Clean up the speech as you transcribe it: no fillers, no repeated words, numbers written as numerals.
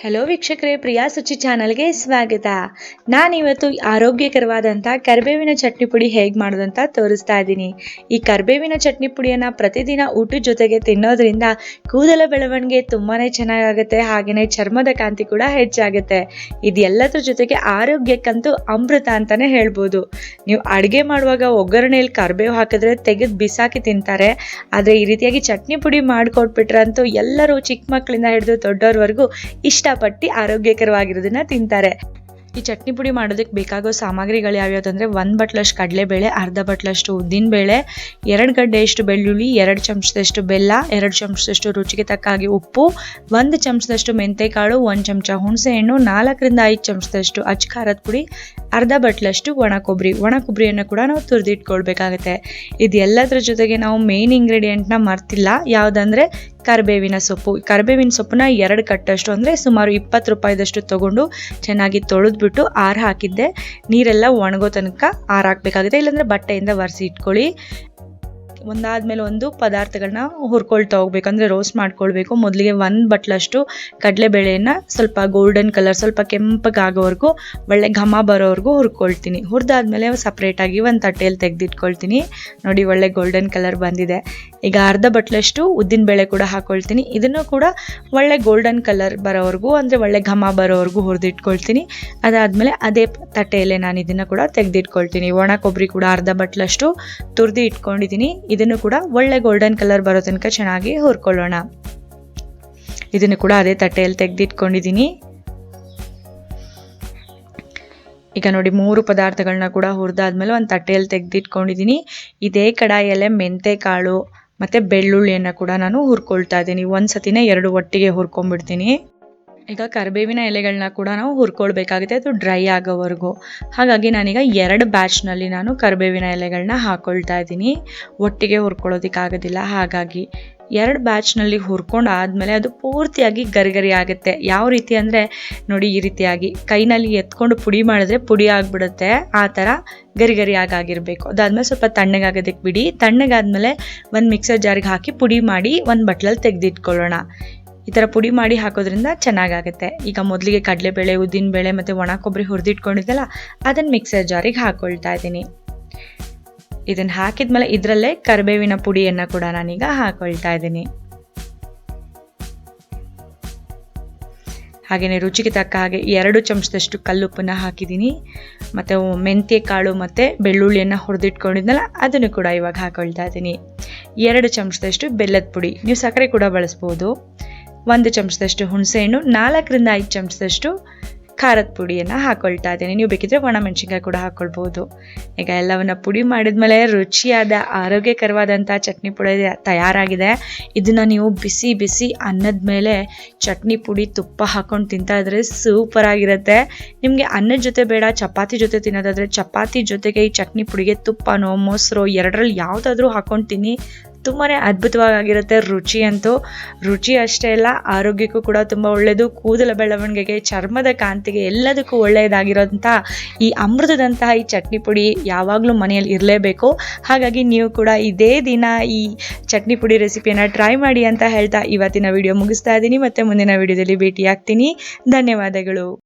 Hello ವೀಕ್ಷಕರೇ, ಪ್ರಿಯಾ ಸುಚಿ ಚಾನಲ್ಗೆ ಸ್ವಾಗತ. ನಾನಿವತ್ತು ಆರೋಗ್ಯಕರವಾದಂಥ ಕರಿಬೇವಿನ ಚಟ್ನಿ ಪುಡಿ ಹೇಗೆ ಮಾಡೋದಂತ ತೋರಿಸ್ತಾ ಇದ್ದೀನಿ. ಈ ಕರಿಬೇವಿನ ಚಟ್ನಿ ಪುಡಿಯನ್ನು ಪ್ರತಿದಿನ ಊಟದ ಜೊತೆಗೆ ತಿನ್ನೋದ್ರಿಂದ ಕೂದಲ ಬೆಳವಣಿಗೆ ತುಂಬಾ ಚೆನ್ನಾಗಾಗುತ್ತೆ, ಹಾಗೆಯೇ ಚರ್ಮದ ಕಾಂತಿ ಕೂಡ ಹೆಚ್ಚಾಗುತ್ತೆ. ಇದೆಲ್ಲದ್ರ ಜೊತೆಗೆ ಆರೋಗ್ಯಕ್ಕಂತೂ ಅಮೃತ ಅಂತಲೇ ಹೇಳ್ಬೋದು. ನೀವು ಅಡುಗೆ ಮಾಡುವಾಗ ಒಗ್ಗರಣೆಯಲ್ಲಿ ಕರಿಬೇವು ಹಾಕಿದ್ರೆ ತೆಗೆದು ಬಿಸಾಕಿ ತಿಂತಾರೆ. ಆದರೆ ಈ ರೀತಿಯಾಗಿ ಚಟ್ನಿ ಪುಡಿ ಮಾಡಿಕೊಟ್ಬಿಟ್ರಂತೂ ಎಲ್ಲರೂ ಚಿಕ್ಕ ಮಕ್ಕಳಿಂದ ಹಿಡಿದು ದೊಡ್ಡವ್ರವರೆಗೂ ಇಷ್ಟಪಟ್ಟು ಆರೋಗ್ಯಕರವಾಗಿರೋದನ್ನ ತಿಂತಾರೆ. ಈ ಚಟ್ನಿ ಪುಡಿ ಮಾಡೋದಕ್ಕೆ ಬೇಕಾಗೋ ಸಾಮಗ್ರಿಗಳು ಯಾವ್ಯಾವುದು ಅಂದರೆ 1 ಬಟ್ಲಷ್ಟು ಕಡಲೆಬೇಳೆ, ಅರ್ಧ ಬಟ್ಲಷ್ಟು ಉದ್ದಿನಬೇಳೆ, 2 ಗಡ್ಡೆಯಷ್ಟು ಬೆಳ್ಳುಳ್ಳಿ, 2 ಚಮಚದಷ್ಟು ಬೆಲ್ಲ, 2 ಚಮಚದಷ್ಟು ರುಚಿಗೆ ತಕ್ಕ ಹಾಗೆ ಉಪ್ಪು, 1 ಚಮಚದಷ್ಟು ಮೆಂತೆಕಾಳು, 1 ಚಮಚ ಹುಣಸೆಹಣ್ಣು, 4 ರಿಂದ 5 ಚಮಚದಷ್ಟು ಅಚ್ಚ ಖಾರದ ಪುಡಿ, ಅರ್ಧ ಬಟ್ಲಷ್ಟು ಒಣ ಕೊಬ್ಬರಿಯನ್ನು ಕೂಡ ನಾವು ತುರಿದಿಟ್ಕೊಳ್ಬೇಕಾಗುತ್ತೆ. ಇದೆಲ್ಲದರ ಜೊತೆಗೆ ನಾವು ಮೇನ್ ಇಂಗ್ರೀಡಿಯೆಂಟ್ನ ಮರ್ತಿಲ್ಲ, ಯಾವುದಂದರೆ ಕರಿಬೇವಿನ ಸೊಪ್ಪನ್ನ 2 ಕಟ್ಟಷ್ಟು ಅಂದರೆ ಸುಮಾರು 20 ರೂಪಾಯಿದಷ್ಟು ತೊಗೊಂಡು ಚೆನ್ನಾಗಿ ತೊಳೆದ್ಬಿಟ್ಟು ಆರು ಹಾಕಿದ್ದೆ. ನೀರೆಲ್ಲ ಒಣಗೋ ತನಕ ಆರು ಹಾಕಬೇಕಾಗುತ್ತೆ, ಇಲ್ಲಾಂದರೆ ಬಟ್ಟೆಯಿಂದ ಒರೆಸಿ ಇಟ್ಕೊಳ್ಳಿ. ಒಂದಾದ್ಮೇಲೆ ಒಂದು ಪದಾರ್ಥಗಳನ್ನ ಹುರ್ಕೊಳ್ತಾ ಹೋಗ್ಬೇಕು, ಅಂದರೆ ರೋಸ್ಟ್ ಮಾಡ್ಕೊಳ್ಬೇಕು. ಮೊದಲಿಗೆ 1 ಬಟ್ಲಷ್ಟು ಕಡಲೆಬೇಳೆಯನ್ನು ಸ್ವಲ್ಪ ಗೋಲ್ಡನ್ ಕಲರ್, ಸ್ವಲ್ಪ ಕೆಂಪಗಾಗೋವರೆಗೂ, ಒಳ್ಳೆ ಘಮ ಬರೋವರೆಗೂ ಹುರ್ಕೊಳ್ತೀನಿ. ಹುರಿದಾದ್ಮೇಲೆ ಸಪ್ರೇಟಾಗಿ ಒಂದು ತಟ್ಟೆಯಲ್ಲಿ ತೆಗೆದಿಟ್ಕೊಳ್ತೀನಿ. ನೋಡಿ, ಒಳ್ಳೆ ಗೋಲ್ಡನ್ ಕಲರ್ ಬಂದಿದೆ. ಈಗ ಅರ್ಧ ಬಟ್ಲಷ್ಟು ಉದ್ದಿನಬೇಳೆ ಕೂಡ ಹಾಕ್ಕೊಳ್ತೀನಿ. ಇದನ್ನು ಕೂಡ ಒಳ್ಳೆ ಗೋಲ್ಡನ್ ಕಲರ್ ಬರೋವರೆಗೂ, ಅಂದರೆ ಒಳ್ಳೆ ಘಮ ಬರೋವರೆಗೂ ಹುರಿದಿಟ್ಕೊಳ್ತೀನಿ. ಅದಾದಮೇಲೆ ಅದೇ ತಟ್ಟೆಯಲ್ಲೇ ನಾನು ಇದನ್ನು ಕೂಡ ತೆಗೆದಿಟ್ಕೊಳ್ತೀನಿ. ಒಣ ಕೊಬ್ಬರಿ ಕೂಡ ಅರ್ಧ ಬಟ್ಲಷ್ಟು ತುರಿದು ಇಟ್ಕೊಂಡಿದ್ದೀನಿ. ಇದನ್ನು ಕೂಡ ಒಳ್ಳೆ ಗೋಲ್ಡನ್ ಕಲರ್ ಬರೋ ತನಕ ಚೆನ್ನಾಗಿ ಹುರ್ಕೊಳ್ಳೋಣ. ಇದನ್ನು ಕೂಡ ಅದೇ ತಟ್ಟೆಯಲ್ಲಿ ತೆಗೆದಿಟ್ಕೊಂಡಿದ್ದೀನಿ. ಈಗ ನೋಡಿ, 3 ಪದಾರ್ಥಗಳನ್ನ ಕೂಡ ಹುರಿದಾದ್ಮೇಲೆ ಒಂದು ತಟ್ಟೆಯಲ್ಲಿ ತೆಗೆದಿಟ್ಕೊಂಡಿದ್ದೀನಿ. ಇದೇ ಕಡಾಯಲ್ಲೇ ಮೆಂತೆಕಾಳು ಮತ್ತು ಬೆಳ್ಳುಳ್ಳಿಯನ್ನು ಕೂಡ ನಾನು ಹುರ್ಕೊಳ್ತಾ ಇದ್ದೀನಿ. ಒಂದು ಸತಿನೇ 2 ಒಟ್ಟಿಗೆ ಹುರ್ಕೊಂಡ್ಬಿಡ್ತೀನಿ. ಈಗ ಕರಿಬೇವಿನ ಎಲೆಗಳನ್ನ ಕೂಡ ನಾವು ಹುರ್ಕೊಳ್ಬೇಕಾಗುತ್ತೆ, ಅದು ಡ್ರೈ ಆಗೋವರೆಗೂ. ಹಾಗಾಗಿ ನಾನೀಗ 2 ಬ್ಯಾಚ್ನಲ್ಲಿ ನಾನು ಕರಿಬೇವಿನ ಎಲೆಗಳನ್ನ ಹಾಕ್ಕೊಳ್ತಾ ಇದ್ದೀನಿ. ಒಟ್ಟಿಗೆ ಹುರ್ಕೊಳ್ಳೋದಕ್ಕಾಗೋದಿಲ್ಲ. ಹಾಗಾಗಿ 2 ಬ್ಯಾಚ್ನಲ್ಲಿ ಹುರ್ಕೊಂಡು ಆದಮೇಲೆ ಅದು ಪೂರ್ತಿಯಾಗಿ ಗರಿಗರಿ ಆಗುತ್ತೆ. ಯಾವ ರೀತಿ ಅಂದರೆ ನೋಡಿ, ಈ ರೀತಿಯಾಗಿ ಕೈನಲ್ಲಿ ಎತ್ಕೊಂಡು ಪುಡಿ ಮಾಡಿದ್ರೆ ಪುಡಿ ಆಗಿಬಿಡುತ್ತೆ. ಆ ಥರ ಗರಿ ಆಗಿರಬೇಕು. ಅದಾದಮೇಲೆ ಸ್ವಲ್ಪ ತಣ್ಣಗಾಗೋದಕ್ಕೆ ಬಿಡಿ. ತಣ್ಣಗಾದ್ಮೇಲೆ ಒಂದು ಮಿಕ್ಸರ್ ಜಾರಿಗೆ ಹಾಕಿ ಪುಡಿ ಮಾಡಿ ಒಂದು ಬಟ್ಲಲ್ಲಿ ತೆಗೆದಿಟ್ಕೊಳ್ಳೋಣ. ಈ ಥರ ಪುಡಿ ಮಾಡಿ ಹಾಕೋದ್ರಿಂದ ಚೆನ್ನಾಗಾಗುತ್ತೆ. ಈಗ ಮೊದಲಿಗೆ ಕಡಲೆಬೇಳೆ, ಉದ್ದಿನಬೇಳೆ ಮತ್ತು ಒಣ ಕೊಬ್ಬರಿ ಹುರಿದಿಟ್ಕೊಂಡಿದ್ದಲ್ಲ, ಅದನ್ನು ಮಿಕ್ಸರ್ ಜಾರಿಗೆ ಹಾಕ್ಕೊಳ್ತಾ ಇದ್ದೀನಿ. ಇದನ್ನು ಹಾಕಿದ್ಮೇಲೆ ಇದರಲ್ಲೇ ಕರಿಬೇವಿನ ಪುಡಿಯನ್ನು ಕೂಡ ನಾನೀಗ ಹಾಕ್ಕೊಳ್ತಾ ಇದ್ದೀನಿ. ಹಾಗೆಯೇ ರುಚಿಗೆ ತಕ್ಕ ಹಾಗೆ 2 ಚಮಚದಷ್ಟು ಕಲ್ಲುಪ್ಪನ್ನು ಹಾಕಿದ್ದೀನಿ. ಮತ್ತು ಮೆಂತ್ಯ ಕಾಳು ಮತ್ತು ಬೆಳ್ಳುಳ್ಳಿಯನ್ನು ಹುರಿದಿಟ್ಕೊಂಡಿದ್ನಲ್ಲ, ಅದನ್ನು ಕೂಡ ಇವಾಗ ಹಾಕ್ಕೊಳ್ತಾ ಇದ್ದೀನಿ. 2 ಚಮಚದಷ್ಟು ಬೆಲ್ಲದ ಪುಡಿ, ನೀವು ಸಕ್ಕರೆ ಕೂಡ ಬಳಸ್ಬೋದು. 1 ಚಮಚದಷ್ಟು ಹುಣಸೆಹಣ್ಣು, 4 ರಿಂದ 5 ಚಮಚದಷ್ಟು ಖಾರದ ಪುಡಿಯನ್ನು ಹಾಕ್ಕೊಳ್ತಾ ಇದ್ದೀನಿ. ನೀವು ಬೇಕಿದ್ರೆ ಒಣಮೆಣಸಿನ್ಕಾಯಿ ಕೂಡ ಹಾಕ್ಕೊಳ್ಬೋದು. ಈಗ ಎಲ್ಲವನ್ನ ಪುಡಿ ಮಾಡಿದ್ಮೇಲೆ ರುಚಿಯಾದ ಆರೋಗ್ಯಕರವಾದಂಥ ಚಟ್ನಿ ಪುಡಿ ತಯಾರಾಗಿದೆ. ಇದನ್ನು ನೀವು ಬಿಸಿ ಬಿಸಿ ಅನ್ನದ ಮೇಲೆ ಚಟ್ನಿ ಪುಡಿ ತುಪ್ಪ ಹಾಕ್ಕೊಂಡು ತಿಂತಾ ಇದ್ರೆ ಸೂಪರಾಗಿರುತ್ತೆ. ನಿಮಗೆ ಅನ್ನದ ಜೊತೆ ಬೇಡ, ಚಪಾತಿ ಜೊತೆ ತಿನ್ನೋದಾದರೆ ಚಪಾತಿ ಜೊತೆಗೆ ಈ ಚಟ್ನಿ ಪುಡಿಗೆ ತುಪ್ಪನೋ ಮೊಸರು ಎರಡರಲ್ಲಿ ಯಾವುದಾದ್ರೂ ಹಾಕ್ಕೊಂಡು ತಿನ್ನಿ, ತುಂಬಾ ಅದ್ಭುತವಾಗಿರುತ್ತೆ. ರುಚಿ ಅಷ್ಟೇ ಅಲ್ಲ, ಆರೋಗ್ಯಕ್ಕೂ ಕೂಡ ತುಂಬ ಒಳ್ಳೆಯದು. ಕೂದಲ ಬೆಳವಣಿಗೆಗೆ, ಚರ್ಮದ ಕಾಂತಿಗೆ, ಎಲ್ಲದಕ್ಕೂ ಒಳ್ಳೆಯದಾಗಿರೋಂಥ ಈ ಅಮೃತದಂತಹ ಈ ಚಟ್ನಿ ಪುಡಿ ಯಾವಾಗಲೂ ಮನೆಯಲ್ಲಿ ಇರಲೇಬೇಕು. ಹಾಗಾಗಿ ನೀವು ಕೂಡ ಇದೇ ದಿನ ಈ ಚಟ್ನಿ ಪುಡಿ ರೆಸಿಪಿಯನ್ನು ಟ್ರೈ ಮಾಡಿ ಅಂತ ಹೇಳ್ತಾ ಇವತ್ತಿನ ವಿಡಿಯೋ ಮುಗಿಸ್ತಾ ಇದ್ದೀನಿ. ಮತ್ತು ಮುಂದಿನ ವಿಡಿಯೋದಲ್ಲಿ ಭೇಟಿ ಆಗ್ತೀನಿ. ಧನ್ಯವಾದಗಳು.